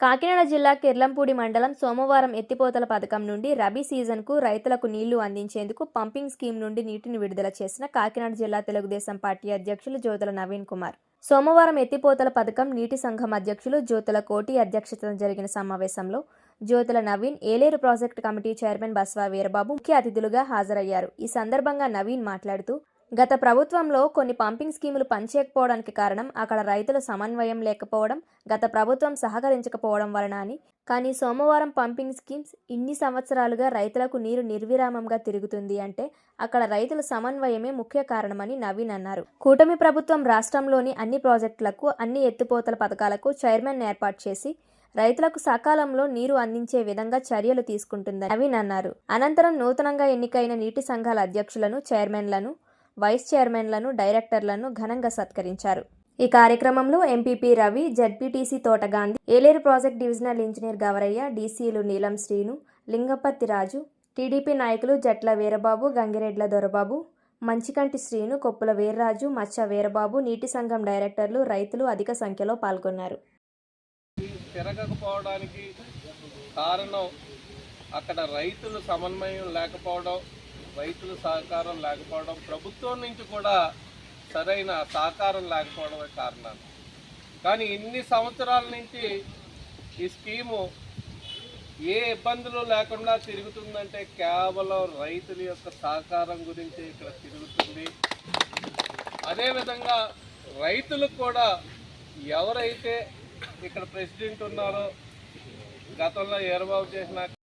కాకినాడ జిల్లా కిర్లంపూడి మండలం సోమవారం ఎత్తిపోతల పథకం నుండి రబీ సీజన్కు రైతులకు నీళ్లు అందించేందుకు పంపింగ్ స్కీమ్ నుండి నీటిని విడుదల చేసిన కాకినాడ జిల్లా తెలుగుదేశం పార్టీ అధ్యక్షులు జ్యోతుల నవీన్ కుమార్ సోమవారం ఎత్తిపోతల పథకం నీటి సంఘం అధ్యక్షులు జ్యోతుల కోటి అధ్యక్షతన జరిగిన సమావేశంలో Jyothula Naveen Yeleru project committee chairman Baswa Veerababu ముఖ్య అతిథులుగా హాజరయ్యారు. ఈ సందర్భంగా నవీన్ మాట్లాడుతూ గత ప్రభుత్వంలో కొన్ని పంపింగ్ స్కీములు పనిచేయకపోవడానికి కారణం అక్కడ రైతుల సమన్వయం లేకపోవడం, గత ప్రభుత్వం సహకరించకపోవడం వలన అని. కానీ సోమవారం పంపింగ్ స్కీమ్స్ ఇన్ని సంవత్సరాలుగా రైతులకు నీరు నిర్విరామంగా తిరుగుతుంది అంటే అక్కడ రైతుల సమన్వయమే ముఖ్య కారణమని నవీన్ అన్నారు. కూటమి ప్రభుత్వం రాష్ట్రంలోని అన్ని ప్రాజెక్టులకు, అన్ని ఎత్తిపోతల పథకాలకు చైర్మన్ ఏర్పాటు చేసి రైతులకు సకాలంలో నీరు అందించే విధంగా చర్యలు తీసుకుంటుందని నవీన్ అన్నారు. అనంతరం నూతనంగా ఎన్నికైన నీటి సంఘాల అధ్యక్షులను, చైర్మన్లను, వైస్ చైర్మన్లను, డైరెక్టర్లను ఘనంగా సత్కరించారు. ఈ కార్యక్రమంలో MPP Ravi, ZPTC Thota Gandhi, Yeleru project divisional engineer Gavarayya, డీసీలు నీలం శ్రీను, లింగపత్తి రాజు, టీడీపీ నాయకులు జట్ల వీరబాబు, గంగిరెడ్ల దొరబాబు, మంచికంటి శ్రీను, కొప్పుల వీర్రాజు, మచ్చ వీరబాబు, నీటి సంఘం డైరెక్టర్లు, రైతులు అధిక సంఖ్యలో పాల్గొన్నారు. తిరగకపోవడానికి కారణం అక్కడ రైతుల సమన్వయం లేకపోవడం, రైతుల సహకారం లేకపోవడం, ప్రభుత్వం నుంచి కూడా సరైన సహకారం లేకపోవడమే కారణాలు. కానీ ఇన్ని సంవత్సరాల నుంచి ఈ స్కీము ఏ ఇబ్బందులు లేకుండా తిరుగుతుందంటే కేవలం రైతుల యొక్క సహకారం గురించి ఇక్కడ తిరుగుతుంది. అదేవిధంగా రైతులకు కూడా ఎవరైతే ఇక్కడ ప్రెసిడెంట్ ఉన్నారో, గతంలో వీరబాబు చేసిన